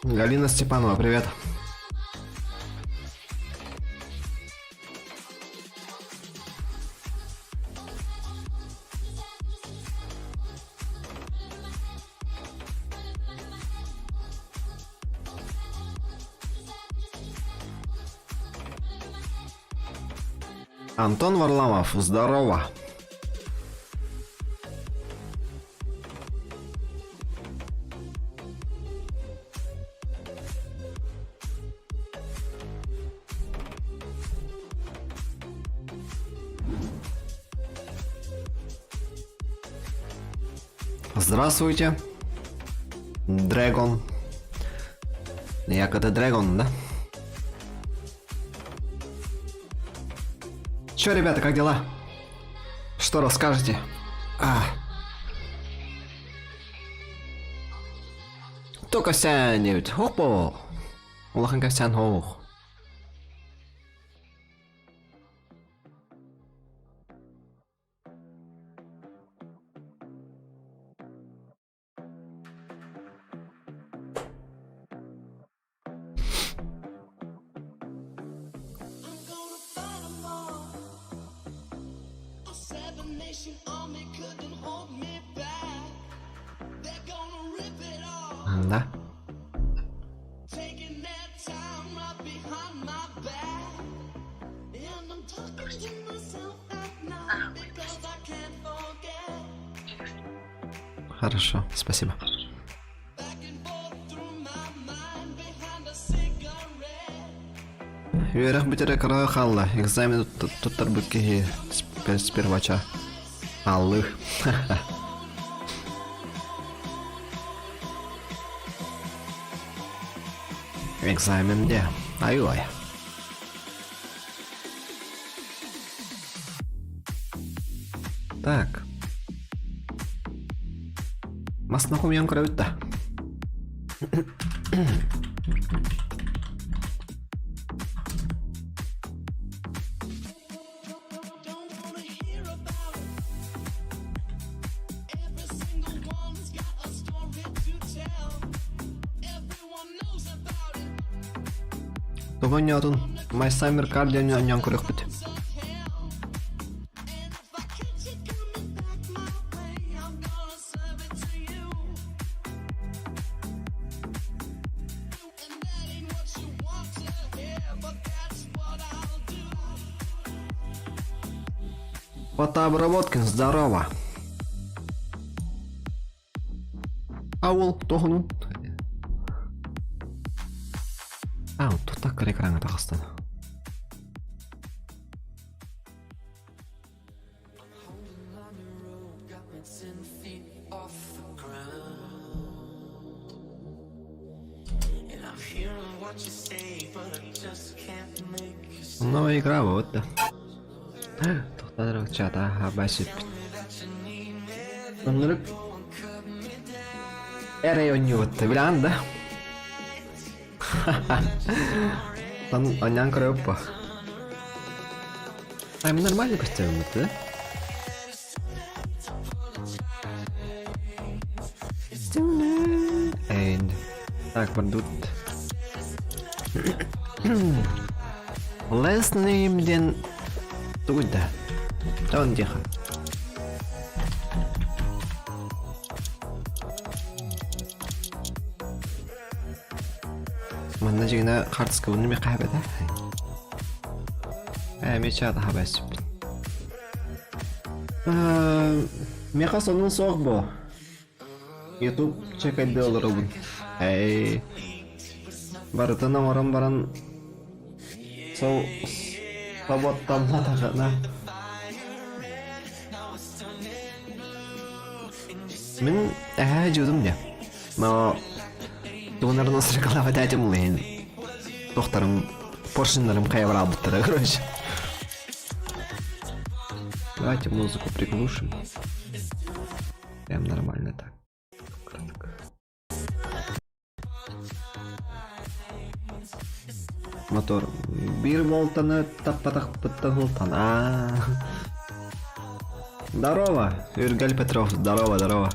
Галина Степанова, привет. Антон Варламов, здорово. Здравствуйте, Дрэгон. Як это Дрэгон, да? Чё, ребята, как дела? Что расскажете? Только сянет. Хопо. Улаханка сян хох. Да. Хорошо, спасибо. Юрах битер экрана халла. Экзамен тут тарбыки спервача. Аллых. Экзамен где? Ай-ой. Так. Mas nako yang kerauta. Тогоnya тун my summer cardian yang kerauta. Фотообработкин, здорово. Ауыл тоғыну. Тут так экраны тағыстан. Ну, игра вот, да. Чата басып. Онлық әрі ойнуытты, білән, да? Оннан көріп ба? Мы нормально поставим это, да? Так, пойдут. Лесним туда. Да он тихо. Mana jigna qartska uni meqabada. Mechada habas. Meqa sonun soq bu. YouTube чекать доллары бун. Барытына орам баран. Сол саботтан натагана. Мен жудум да. Но донорны сыркалап айтам мен. Докторым поршинларым кайбыр албыттыр, короче. Давайте музыку приглушим. Прям нормально так. Мотор. Bir voltаны таппатах пыттагылтан. Здорово, Юрий Петров, здорово.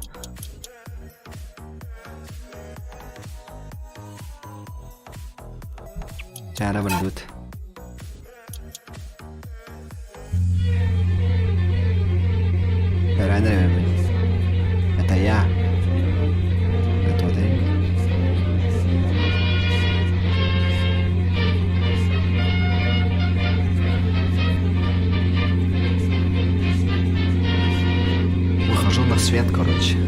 бәчәрі білдуд. Öğrendim. Это я. Это вот я. Выхожу на свет, короче.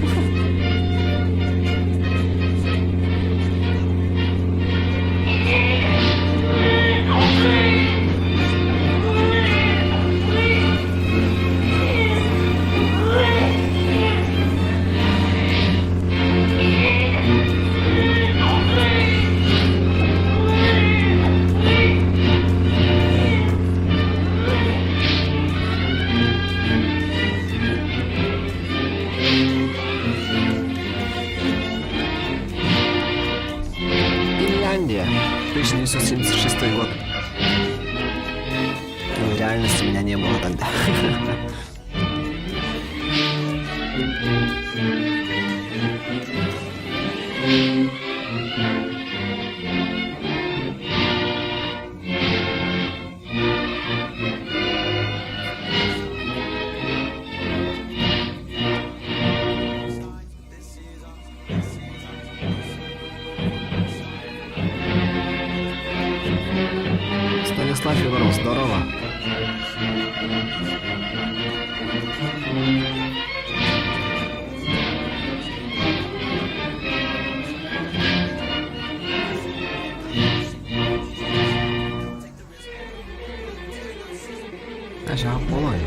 Финляндия. 1976 год. Но в реальности меня не было тогда. Станислав Егоров, здорово. Aşağı olay.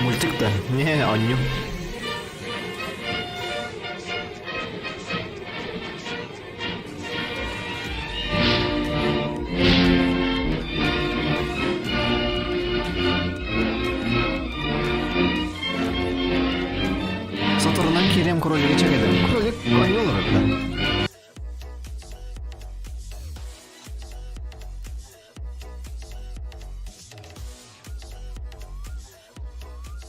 Мультик-то? Не, он не. Сатурннан келем кролиге чекедім. Кролик ойнол да.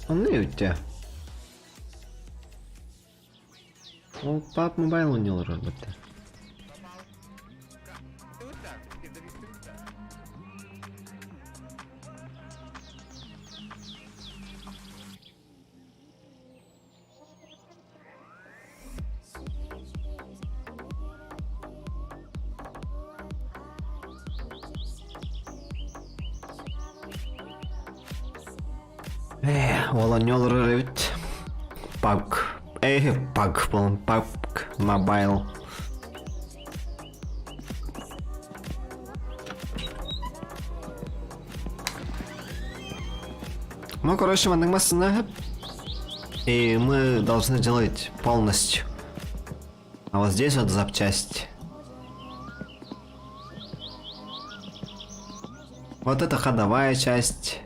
Он не өтті. Ол PUBG Mobile ойнал бітті. Ол ойнал бітті. PUBG болын, PUBG Mobile. Ну, короче, в анимации, и мы должны делать полностью. А вот здесь вот запчасти. Вот это ходовая часть.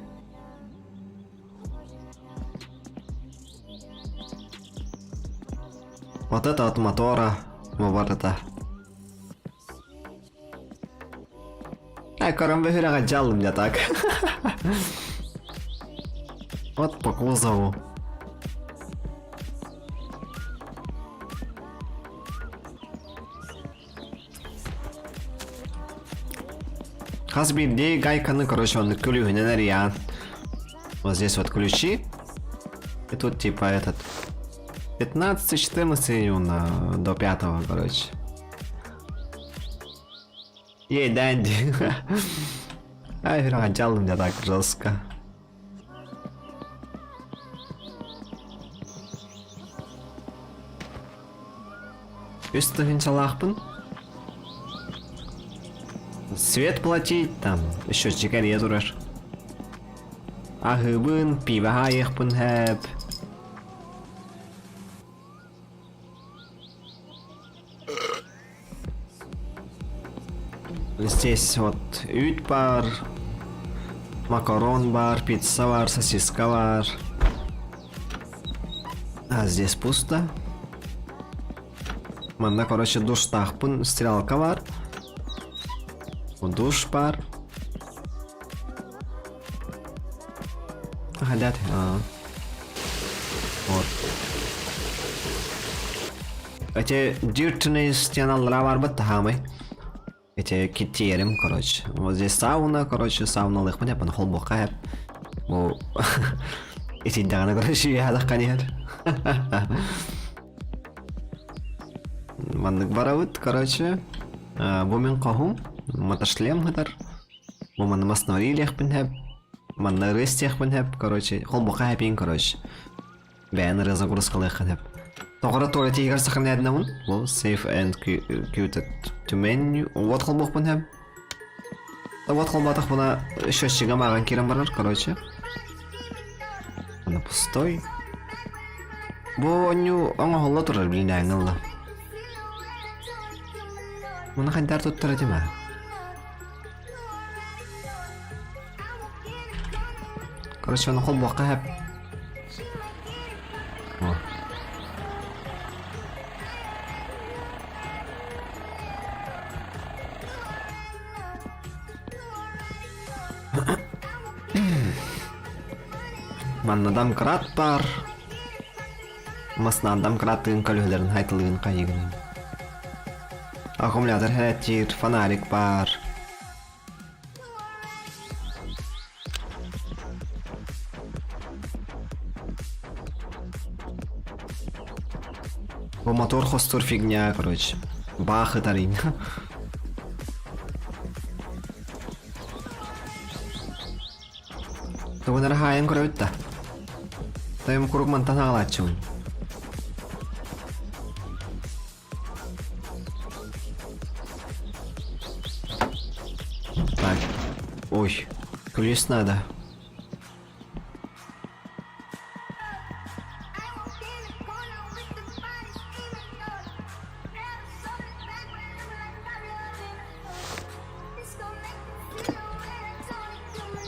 Вот это от мотора. Вот это. Ай, коромбегера гаджал у меня так. Вот по кузову. Хазбирде гайканы, короче, он ключи. Вот здесь вот ключи. И тут типа этот 15-14 до 5, короче. Ей, Дэнди. Ай, гаджал у меня так жестко. Üstüne çalakpın. Свет платить там, еще чекария турар. Ахыбын, пиваха ехпын хэп. Здесь вот ют бар, макарон бар, пицца бар, сосиска бар. А здесь пусто. Манда, короче, душ тахпын, стрелка бар. Душ бар. хотят. Вот. Эти диртные стены бар баттахамы. Эти китерим, короче. Вот здесь сауна, короче, сауна лых мне пан холбока. О. Эти даны, короче, я дахканер. Мандык баравыт, короче. Бумен кахум. Маташлем хатар. Буман маснорилях пинхеп. Манна рестях пинхеп, короче. Холбока хепин, короче. Бәнер загрузкалых хеп. Тогра туалет игр сохраняет на он. Well, save and queued to menu. Вот холбок пинхеп. Вот холбатах бuna счетчига маган кирам барар, короче. Она пустой. Боню, аңа холла турар билин аңылла. Мына хандар туттар этима. Короче, ана холбакка хеп. Манна дамкрат бар. Масна дамкраттын көлөлөрүн айтылгын кайыгын. Аккумулятор хәрәттир, фонарик бар. Бу мотор хостур фигня, короче. Бах и тарин. Tuo nähdään haen koröyttä. Tai mun kurukman tänään laitsuun. Так. Ой, ключ надо.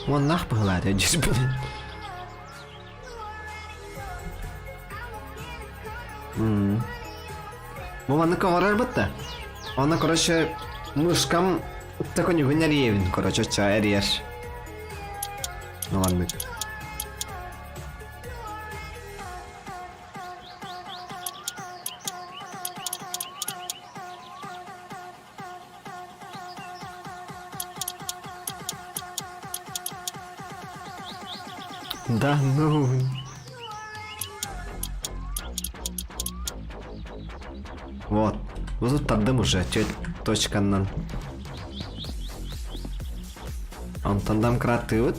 Вон нах погладь, я здесь, блин. Ну, она коварар бытта. Она, короче, мышкам такой не вынеревен, короче, чай режь. Ну ладно. Да ну. Вот. Вот тут тандем уже. Чё точка на. Он тандем кратыут.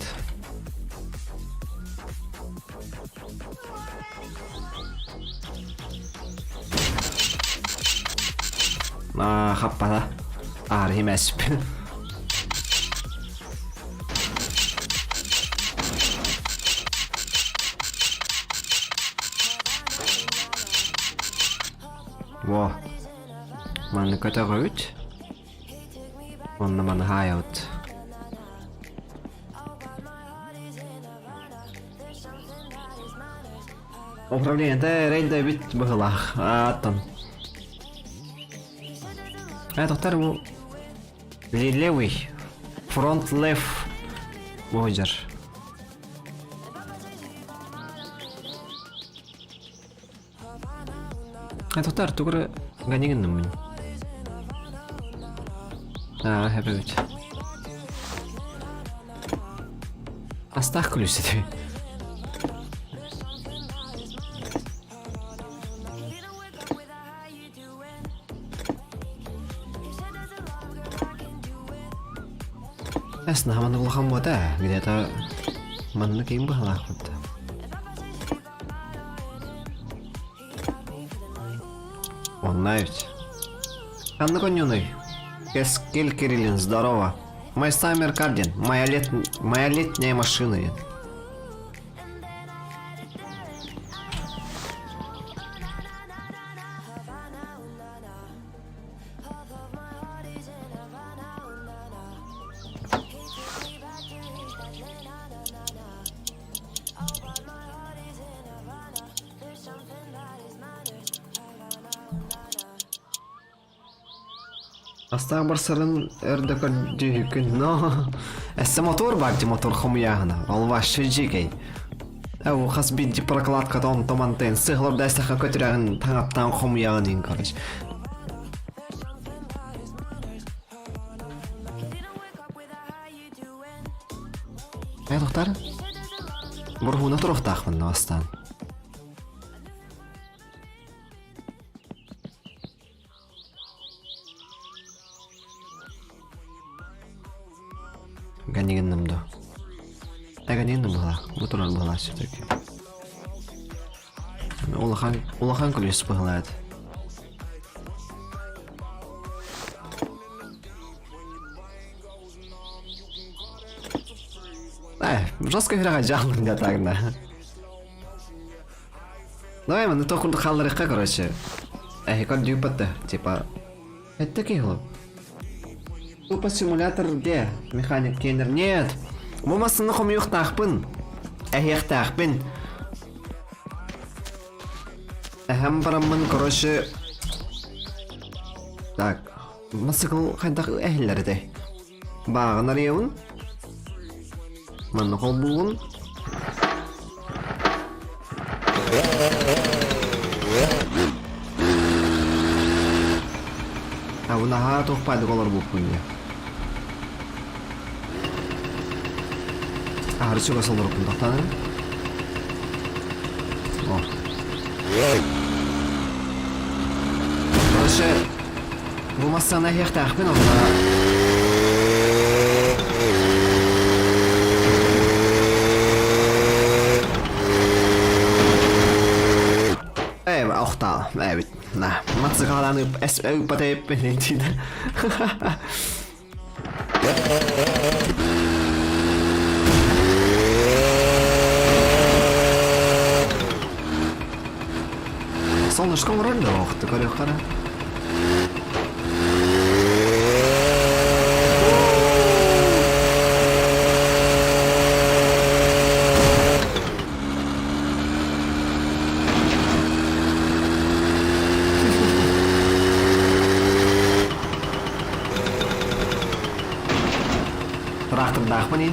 Хаппада. Архимес. Во. Маны көтөгөйт. Онна маны хайот. Управление рейда бит быгылах. Аттан. Доктор бу левый. Фронт лев. Мойдер. Доктор, тугры ганигенним мен. Хэппи. Астах ключ. Ясно, мана булган вода, где-то манны кийин бахалах бутта. Он навіть. Анна Конюной. Кескель Кириллин, здорово. Мой Саммер Кардин, моя летняя машина. Астаң барсарын өрдөкөр дүйкін, но... Әсі мотор бар, ди мотор хомуяғына, ол вашы жегей. Әу қас бейді прокладка тон томантен сығылыр дәстіға көтірәғін таңаптан қомияғын дейін короче. Тоқтар? Бұрғуына тұрықтақпын астан. Ганегеннімді. Ганегеннім бұла. Бұтырар бұла все-таки. Улахан күлес бұғылады. Жестко играға жағылын да тағында. Давай, мы то курды қалдырыққа, короче. Код дюпатты, типа... Это кей ғылып? Тупо симулятор где? Механик кейнер? Нет! Мумасыны қом юқтақпын. Юқтақпын. Әхем барамын, короче... Так... Масықыл қайдақ әхілері де. Бағын арияуын. Mana kau buun? Aku nah tuh pada kolor bukunya. Harus juga seluruh pentotan. Oh. Terus rumah sana ya tak pernah. Evet. Nah, matsakalanıp patayıp belirtiydi. Солнышко вроде лохты, корёхара. Трактор мені.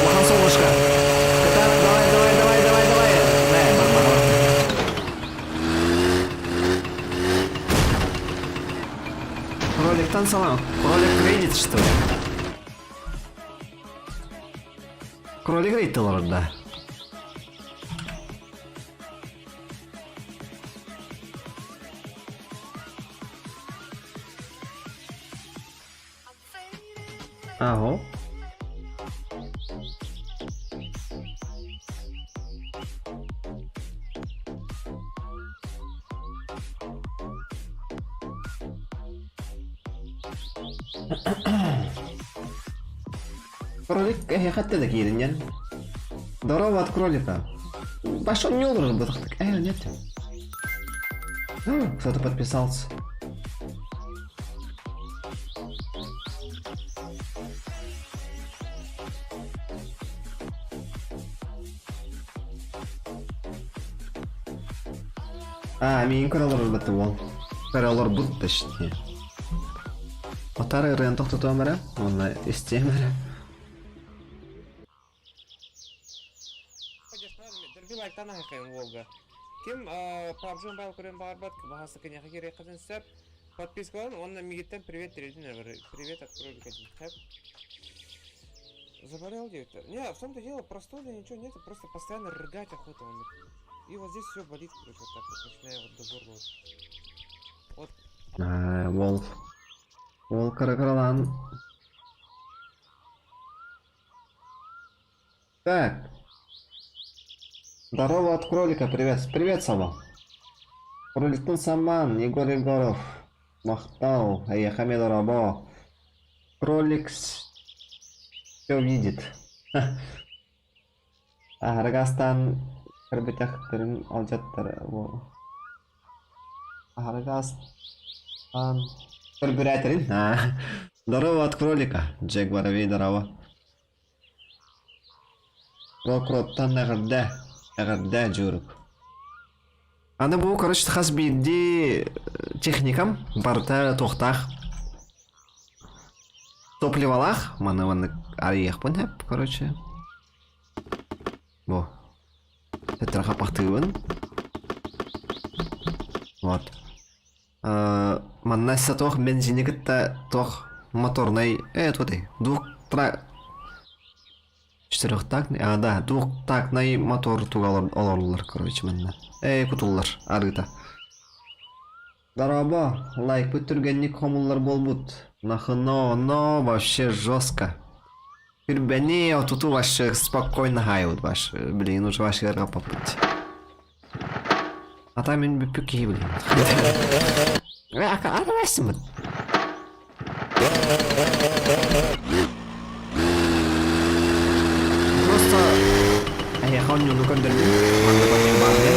Ухан солнышко. Давай. Кролик салам. Кролик видит, что ли? Кролик рейд орда. Ага. Кролик хатта да кийлинген. Здорово от кролика. Пошел не должен был так. Нет. Кто-то подписался. Мен көралар бітті ол. Көралар бұд точнее. Отары рен тоқтату өмірі, оны істемірі. Ким PUBG Mobile көрен барбат, бағасы кенеға керек қатын сәп, подписка олын, онына мегеттен привет терейден әрбір. Привет от кролика дейт. Заболел дейт. Не, в том-то дело, простуда ничего нет, просто постоянно рыгать охота. И вот здесь все болит, короче, вот так вот, начиная вот до горла. Вот. Волк. Волк каракаралан. Так. Здорово от кролика, привет. Привет, Сава. Кроликтун Саман, Егор Егоров. Махтау, Хамеда Рабо. Кролик все видит. Аргастан кірбетяқтырын алжаттар. Аргастан кірбетяқтырын. Здорово от кролика. Джек Воробей, здорово. Прокуроттан әгәрдә жүріп. Аны бұл, короче, хас бейді техникам барда тоқтақ. Топливалах, маны арияқ бұн әп, короче. Во. Тетраға пақтығын. Вот. Маннаса тоқ бензинігітті тоқ моторный, вот четырехтактный, да, двухтактный мотор тугалар оларлар, короче, манна. Кутуллар, арыта. Дараба, лайк бүттіргенник хомуллар болбут. Но, вообще жестко. Пирбени, отуту вообще спокойно хайут, ваш, блин, уже ваши гарга попуть. А там мен бүппюки, блин. Арвайсым. Просто... я хон юну көндірді. Маңды көндірді барды.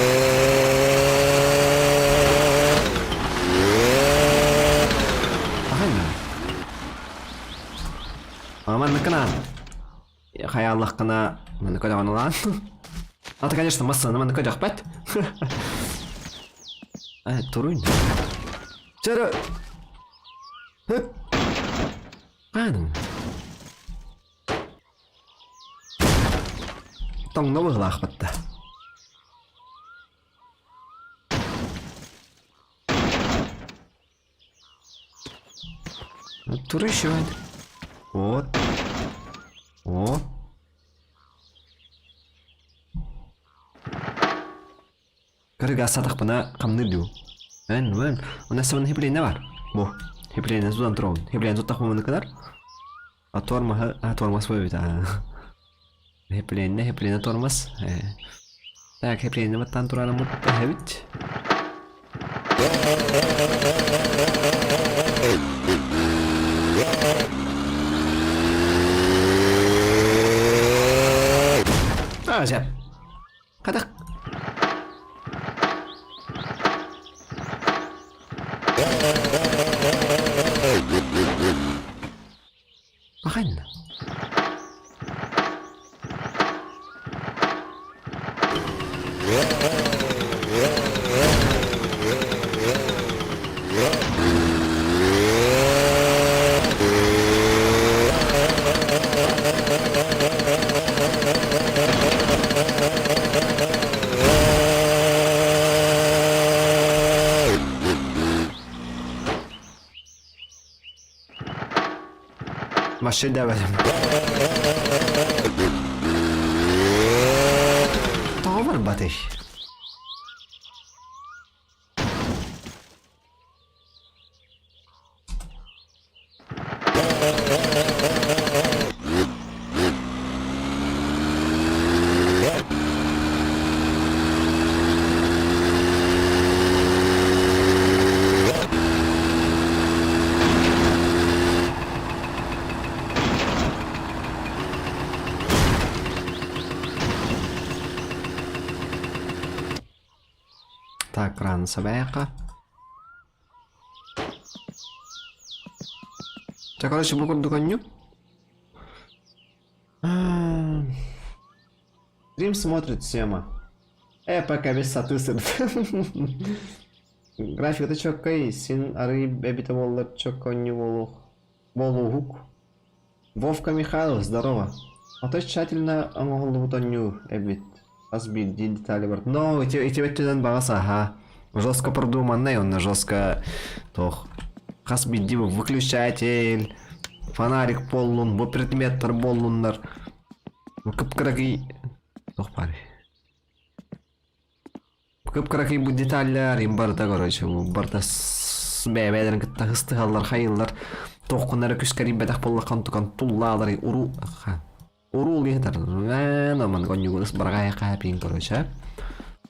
Ағайна. Маңды кына. Хаяллық кына. Маңды көді ғанылан. Аты, конечно, массаны маңды көді ақпәт. Тұруын. Чәрі. Қаның. Тоңны бұғылақ бітті. Тұр еще бәді. Вот. О. Кірігі асадық бұна қамны деу. Вән. Оны сәуін хеплейіне бар. Бұ. Хеплейіне судан тұрауын. Хеплейіне тұттақ бұмыны кадар. Атормас бой бейді. Хеплейіне тормас. Так, хеплейіне баттан тұраны мұтты әбіт. Жап. Қадақ. Ағайна. Машин дәвәлім. Тағы бар батыш. Так, кран собака. Так, короче, буду догоню. Стрим смотрит Сема. Пока без сатысын. График это чё кай, син ары бебита воллар чё конни волугук. Вовка Михайлов, здорово. А то тщательно омогол бутоню эбит. Разбить детали бар. Но эти тюдан багаса, ага. Жестко продуманный, он жестко тох. Разбить диву, выключатель, фонарик полнун, бу предметтер болнундар. Кып-кыраки тох пари. Кып-кыраки бу детальлер им барда, короче, барда бәбәдерін кітті хыстығалар, хайылар. Тоққынары күскәрі бәдәқ боллақан тұқан туллалар, урул гетер. Норман конюгунус баргая капин, короче.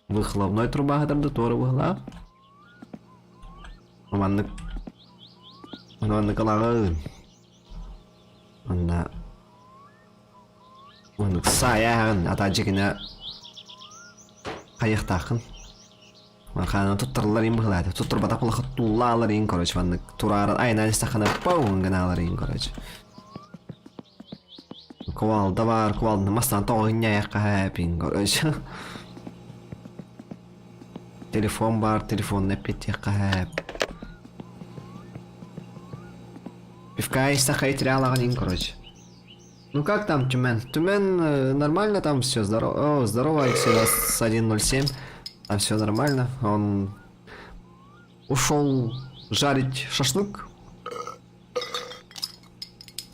Выхлопной труба гетер, тоже выхлоп. Норман калагы. Онда саяғын атаджикіне қайықтақын. Мақаны тұттырлар ең бұғылады. Тұттыр батақ бұлақы тулалар ең, короче. Турары айна әністақына пауын ғыналар ең, короче. Кувалда бар, кувалдың мастан тоғын аяққа әпин, короче. Телефон бар, телефон әпет яққа әп. Пивка есть сахайт реалағын, короче. Ну как там, Тюмен? Тюмен нормально там все, здорово. О, здорово, Алексей, у нас 107. Там все нормально. Он ушел жарить шашлык.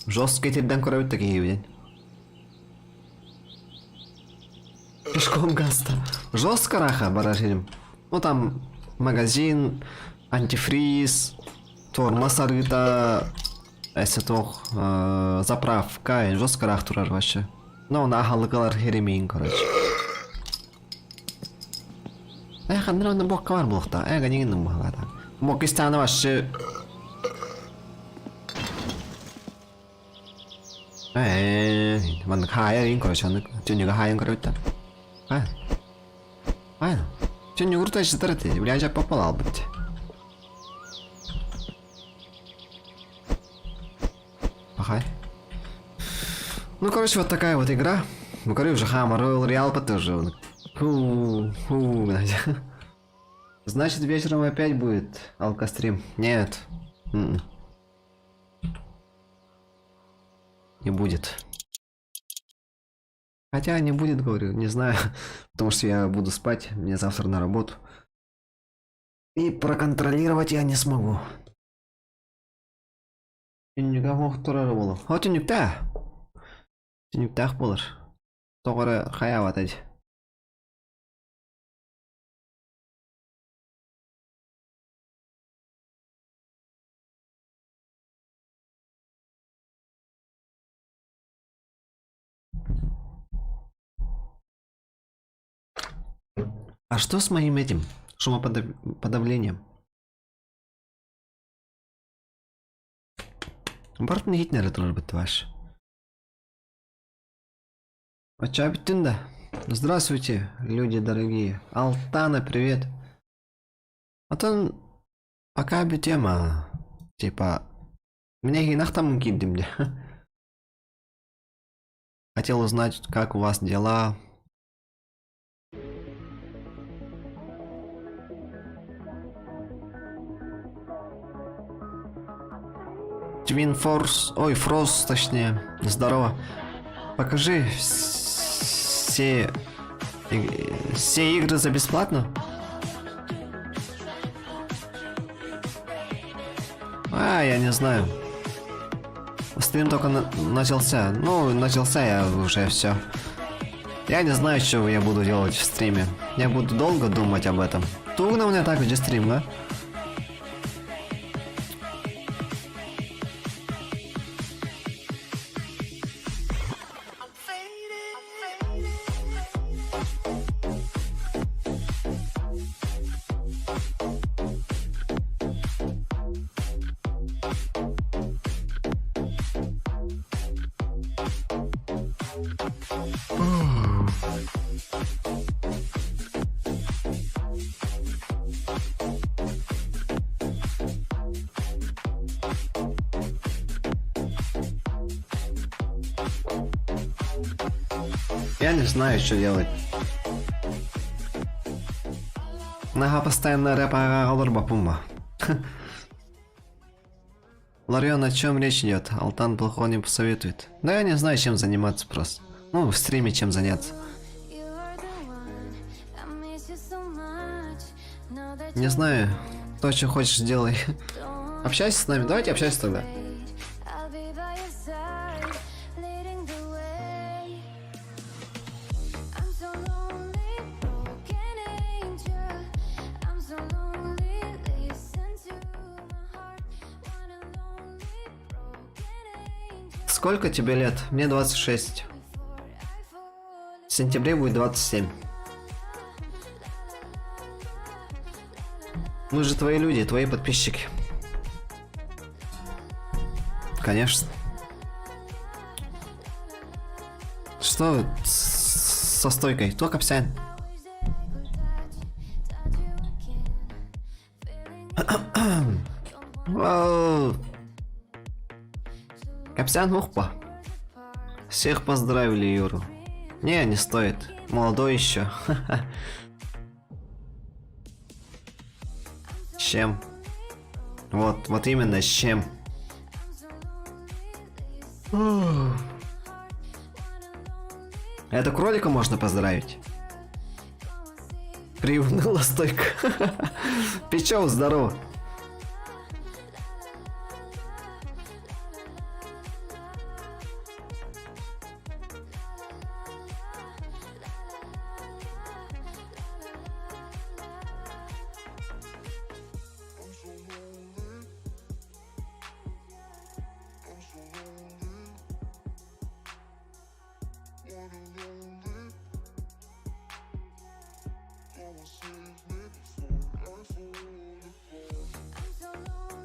Жесткий терден курают такие день. Пешком гаста. Жестко раха баражирим. Ну там магазин, антифриз, тормоз арыта, тох заправка, жестко рах турар вообще. Ну на халыкалар херемейн, короче. Хандра на бок кавар блохта, ганигин махлата. Мокистана вообще. Mình khai ấy короче, chuyện như hai короче. Chuyện như круто считать, блядь, я попал быть. Ага. Ну, короче, вот такая вот игра. Ну, говорю уже, Хаммер, Royal Real тоже. Значит, вечером опять будет алкострим. Нет. Не будет. Хотя не будет, говорю, не знаю. Потому что я буду спать, мне завтра на работу. И проконтролировать я не смогу. Никого турары болу. О, түнүктө. Түнүктө болор. Тогора хаяп атат. А что с моим этим шумоподавлением? Бартын Гитлер турар бит ваш. Очабитында. Здравствуйте, люди дорогие. Алтана, привет. А то пока бы тема, типа, меня гинах там кидим. Хотел узнать, как у вас дела. Twin Force, ой, Frost, точнее, здорово. Покажи все игры за бесплатно. Я не знаю. Стрим только начался. Ну, начался я уже все. Я не знаю, что я буду делать в стриме. Я буду долго думать об этом. Тугно у меня так же стрим, да? Я не знаю, что делать. Нага постоянно рэпа алырба пумба. Ларион, о чем речь идет? Алтан плохого не посоветует. Да я не знаю, чем заниматься просто. Ну, в стриме чем заняться. Не знаю, то, что хочешь, делай. Общайся с нами, давайте общайся тогда. Сколько тебе лет? Мне 26. В сентябре будет 27. Мы же твои люди, твои подписчики. Конечно. Что со стойкой? Кто Капсян? Капсян ухпа. Всех поздравили, Юру. Не стоит. Молодой еще. С чем? Вот именно с чем. Это кролика можно поздравить. Приуныла стойка. Печёв, здорово.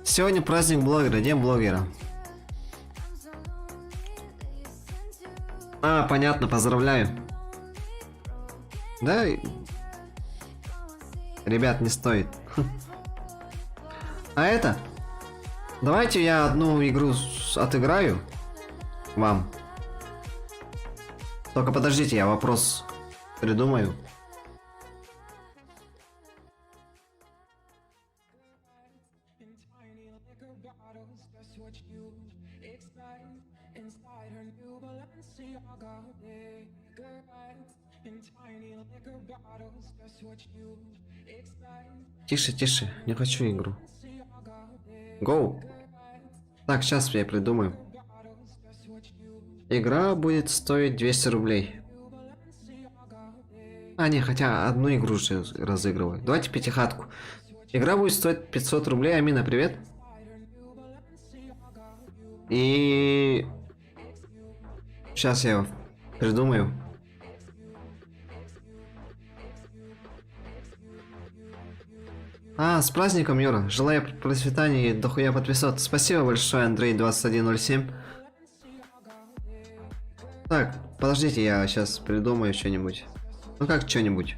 Сегодня праздник блогера, день блогера. А, понятно, поздравляю. Да? Ребят, не стоит. А это? Давайте я одну игру отыграю вам. Только подождите, я вопрос придумаю. Тише, тише, не хочу игру. Гоу. Так, сейчас я придумаю. Игра будет стоить 200 рублей. А, не, хотя одну игру же разыгрываю. Давайте пятихатку. Игра будет стоить 500 рублей. Амина, привет. И... Сейчас я придумаю. А, с праздником, Юра. Желаю процветания и дохуя подписок. Спасибо большое, Андрей 2107. Так, подождите, я сейчас придумаю что-нибудь. Ну как что-нибудь?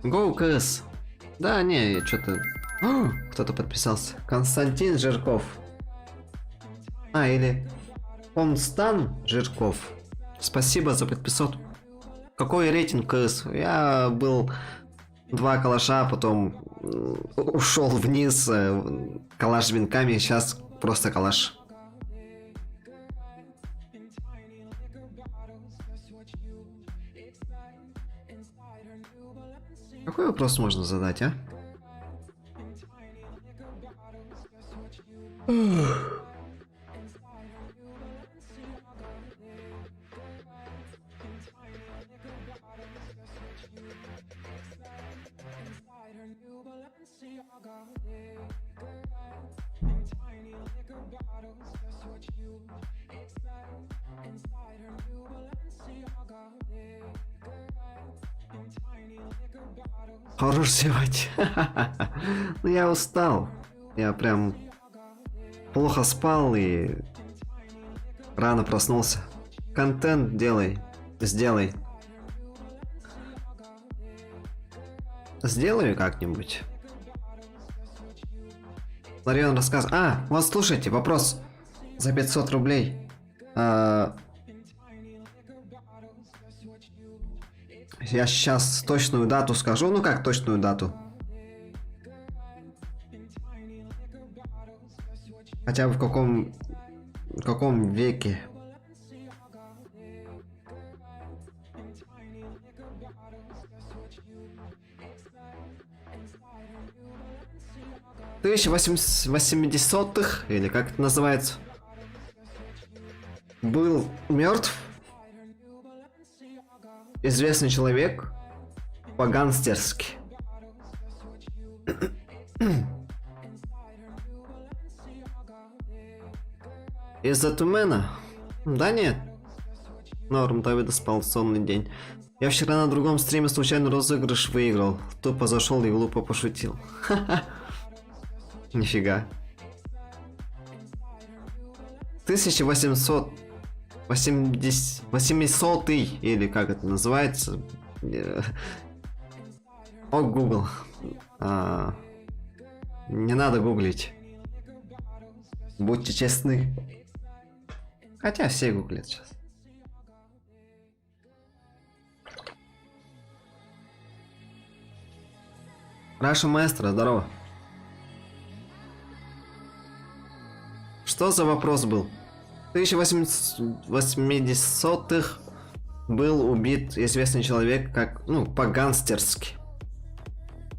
Go, КС. Да, не, что-то... Кто-то подписался. Константин Жирков. А, или... Констан Жирков. Спасибо за подписок. Какой рейтинг КС? Я был 2 калаша, потом ушел вниз, калаш с винками, сейчас просто калаш. Какой вопрос можно задать, а? Хорош зевать. Ну я устал. Я прям плохо спал и рано проснулся. Контент делай. Сделай. Сделаю как-нибудь. Ларион рассказ. А, вот слушайте, вопрос. За 500 рублей. Я сейчас точную дату скажу. Ну как точную дату? Хотя бы в каком веке? В 1880-х, или как это называется, был мертв известный человек по-гангстерски. Из-за тумена? Да нет. Норм, Давида спал сонный день. Я вчера на другом стриме случайно розыгрыш выиграл. Тупо зашел и глупо пошутил. Ха-ха. Нифига. 1800... 800-й, или как это называется. О, Google. Не надо гуглить. Будьте честны. Хотя все гуглят сейчас. Раша маэстро, здорово. Что за вопрос был? В 1880-х был убит известный человек как, ну, по-гангстерски.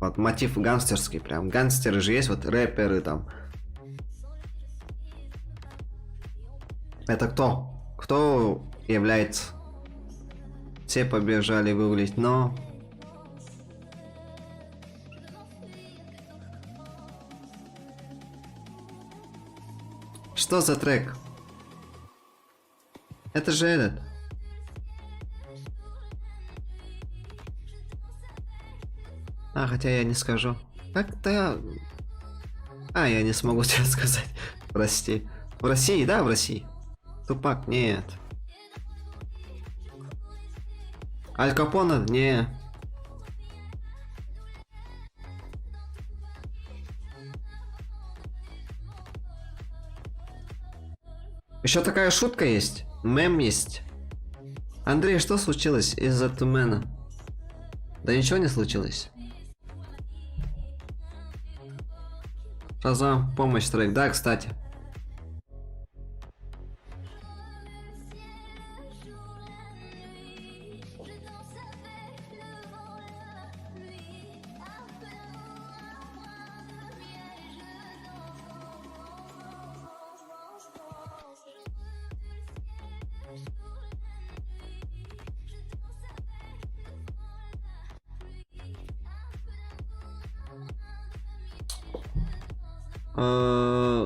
Вот мотив гангстерский, прям. Гангстеры же есть, вот рэперы там. Это кто? Кто является? Все побежали гуглить, но... Что за трек? Это же этот. Хотя я не скажу. Как-то... я не смогу тебе сказать. Прости. В России, да, в России? Тупак, нет. Аль Капоне, не. Еще такая шутка есть. Мем есть. Андрей, что случилось из-за тумена? Да ничего не случилось. Шазам, помощь трек. Да, кстати.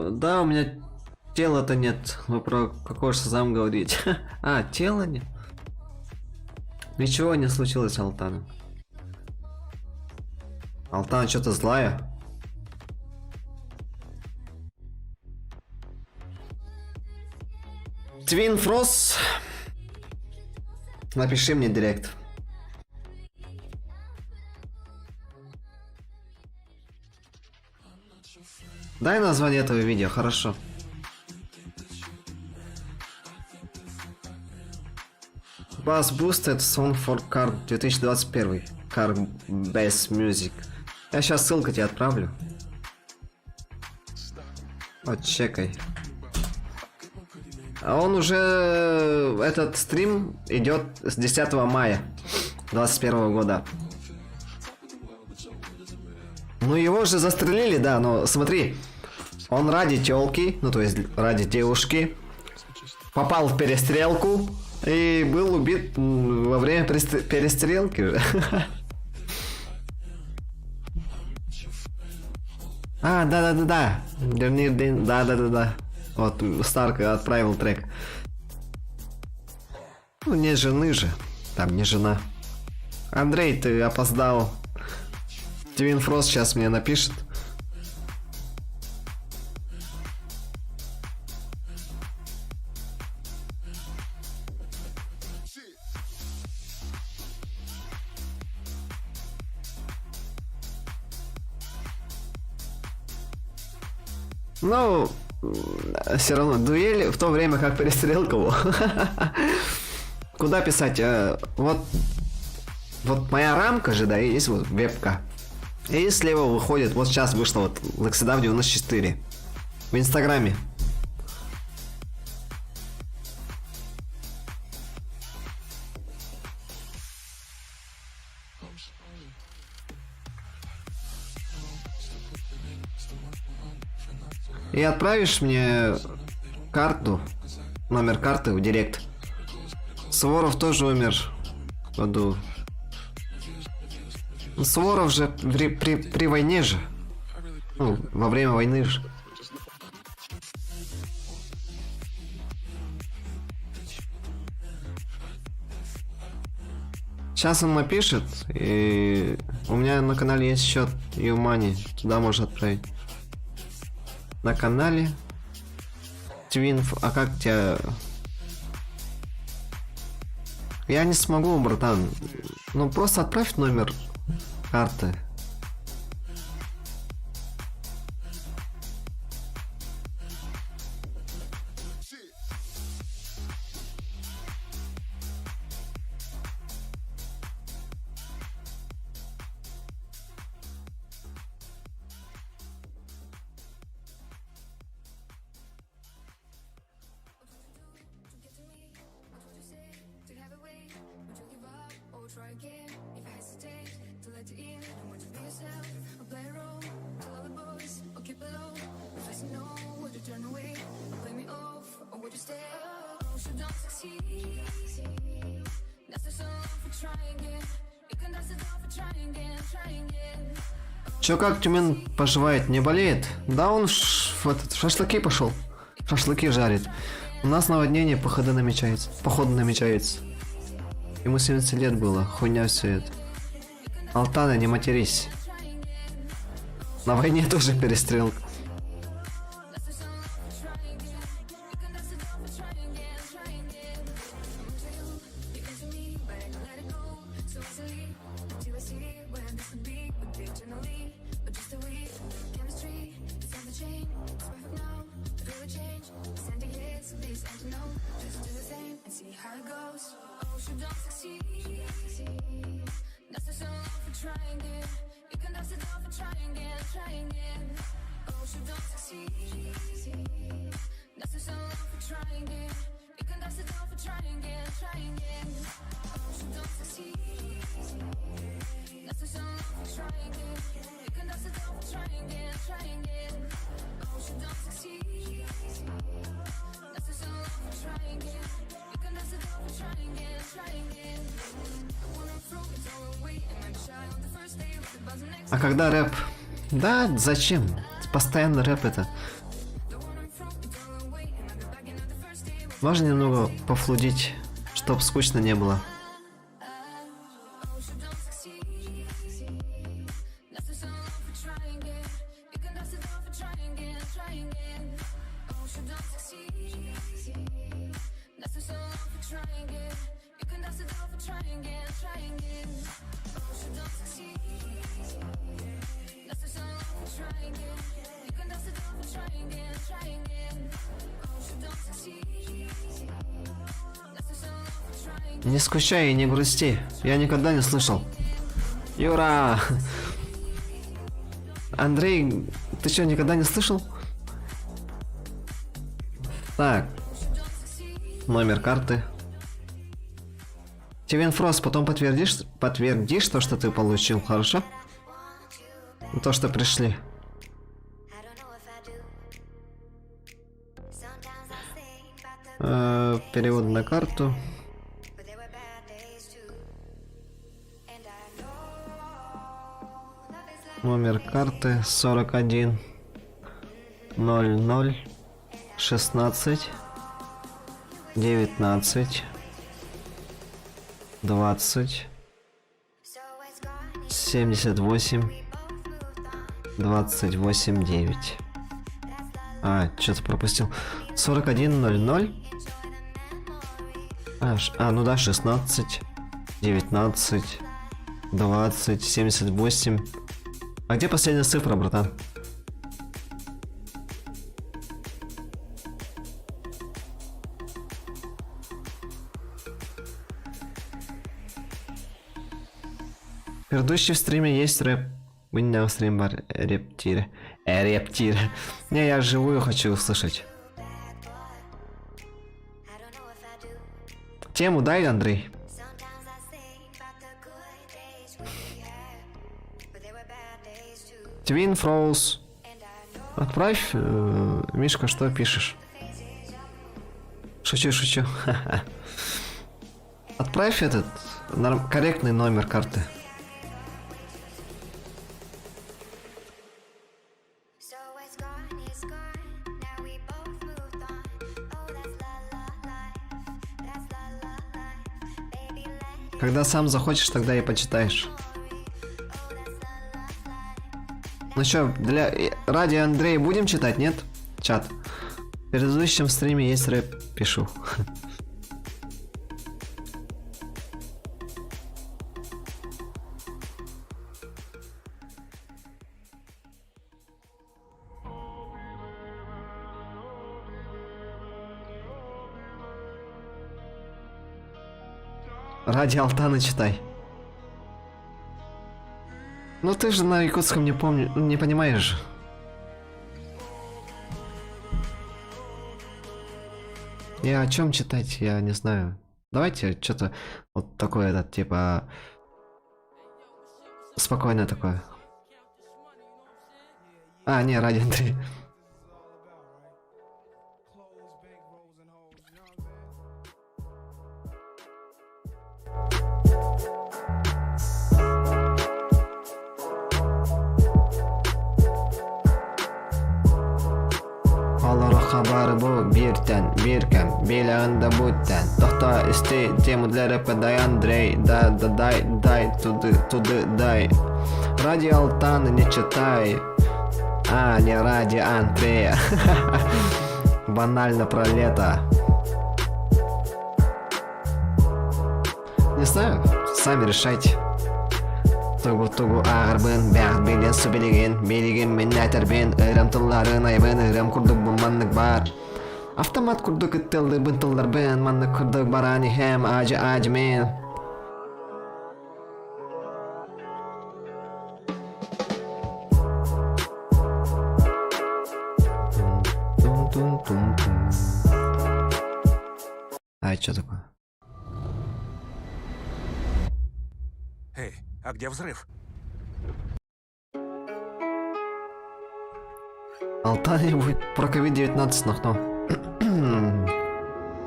Да, у меня тела-то нет. Вы про какой Шазам говорите? Тела нет? Ничего не случилось, Алтана. Алтана что-то злая. Твин Фрос. Напиши мне директ. Дай название этого видео, хорошо. Bass Boosted Song for Car 2021. Car Bass Music. Я сейчас ссылку тебе отправлю. Вот, чекай. Он уже... Этот стрим идет с 10 мая 2021 года. Ну его же застрелили, да, но смотри. Он ради тёлки, ну то есть ради девушки, попал в перестрелку и был убит во время перестрелки же. Да. Да. Вот Старк отправил трек. Ну не жены же, там не жена. Андрей, ты опоздал. Твин Фрост сейчас мне напишет. Ну, все равно дуэль в то время как перестрелка. Куда писать? Вот моя рамка же, да, есть вот вебка. И слева выходит, вот сейчас вышло вот Лексидав 94 в Инстаграме. И отправишь мне карту, номер карты в директ. Суворов тоже умер в году. Суворов же при войне же. Ну, во время войны же. Сейчас он напишет, и у меня на канале есть счет Юмани, туда можно отправить. На канале Твин, а как тебя Я не смогу, братан. Ну просто отправь номер карты. Try again if you hesitate to let it in. I want you to be yourself, or play a role. Tell all the boys, or keep it low. If I say no, would you turn away? Or play me off, or would you stay? Oh, so don't succeed. That's the song for trying again. You can dance it off for trying again, trying again. Чё, как Тюмен поживает? Не болеет? Да, он в шашлыки пошел. Шашлыки жарит. У нас наводнение, походу намечается. Ему 70 лет было, хуйня все это. Алтана, не матерись. На войне тоже перестрелка. А когда рэп? Да, зачем? Постоянно рэп это. Можно немного пофлудить, чтоб скучно не было. Не скучай и не грусти. Я никогда не слышал. Юра! Андрей, ты что, никогда не слышал? Так. Номер карты. Тивен Фрост, потом подтвердишь то, что ты получил, хорошо? То, что пришли. Перевод на карту. Номер карты 41 00 16 19 20 78 28 9. Что-то пропустил. 41 00. Ну да, 16 19 20 78. А где последняя цифра, братан? Предыдущий в стриме есть рэп. У меня в стрим бар рептир. Рептир. Не, я живую хочу услышать. Тему дай, Андрей. Твин Фроуз. Отправь, Мишка, что пишешь? Шучу. Отправь этот корректный номер карты. Когда сам захочешь, тогда и почитаешь. Ну что, ради Андрея будем читать, нет? Чат. В предыдущем стриме есть рэп, пишу. Ради Алтана читай. Ну ты же на якутском не помню, не понимаешь. Я о чем читать, я не знаю. Давайте что-то вот такое, этот, типа... Спокойное такое. А, не, ради Андрей. Алары хабары bu birden birkem Bilağında butten Tahta isti temudları peday Андрей Да дай туды дай Ради Алтана не читай А, не ради Андрея Банально про лето. Не знаю, сами решайте. Tugu ağırbın, bəxt bilin su biligin minnətər bin, ırım tılların ayıbın, ırım kurduk bu manlık var. Avtomat kurduk ıttıldı bıntıllar bin, manlık kurduk barani hem acı min. Ай, что такое? Эй, а где взрыв? Алтане будет про COVID-19 нахно.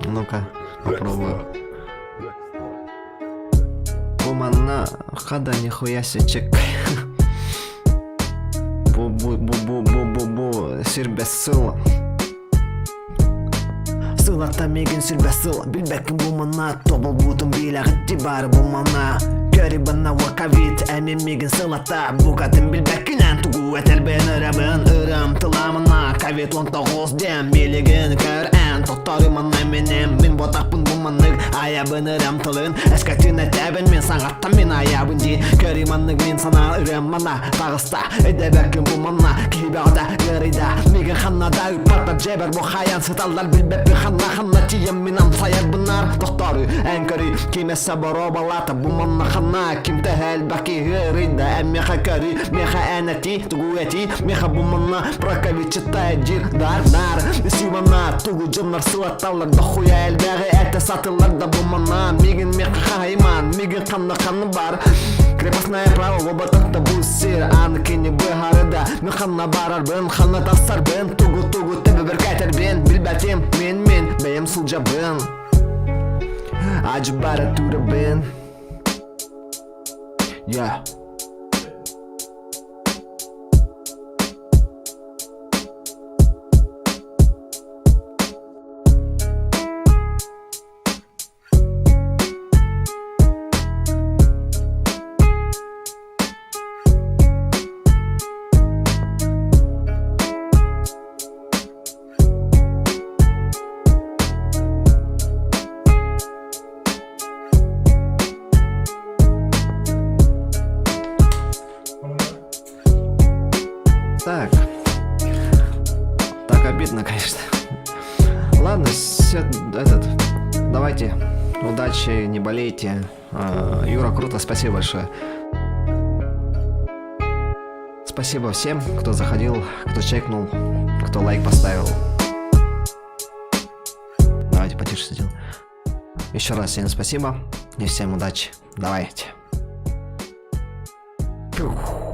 Ну-ка, попробую. Бумана, хада нихуя себе чекай. Бу-бу-бу-бу-бу-бу, сирбесыл. Сылата меген сирбесыл. Билбекин бумана, тобыл бутун билағыт дебары бумана. Köribana vakavit emin migin sılata Bukatın bilbekilen tugu etel ben ırabın Irım tılamına kavit 19 dem Biligin kör en Tottarıman eminim Min botakpın bumanlık Ayabın ırım tılın Eskatin etebin min sanattan min ayabın di Körimanlık min sana ırım mana Tağısta edebekin bumanla Kibada gırida Migin xannada üpatlar ceber Bu hayan sıtallar bilbepi xanna Tiyem min amsayar bunlar Tottarı en körü Kimese barobalata bumanla xanna Kim tehel baki hırida Emmiha körü Meha eneti Tugueti Meha bumanla Prakavi çıtaya cir Dar Süvana Tugu cımlar sıvatallar Dahuya elbeği ete satırlar da bumanla Migin meha hayman Migin kanlı var Крепостное право в обатакта бу сир Аныкини быхарыда Мен ханна барар бын Ханна тастар бын Тугу тебе бір кайтар бен Билбәтем мен Бәйім сылжа бын Acı bara tura bын Yeah. Так обидно, конечно. Ладно, давайте. Удачи, не болейте. Юра, круто, спасибо большое. Спасибо всем, кто заходил, кто чекнул, кто лайк поставил. Давайте потише сидел. Еще раз всем спасибо и всем удачи. Давайте. Пух.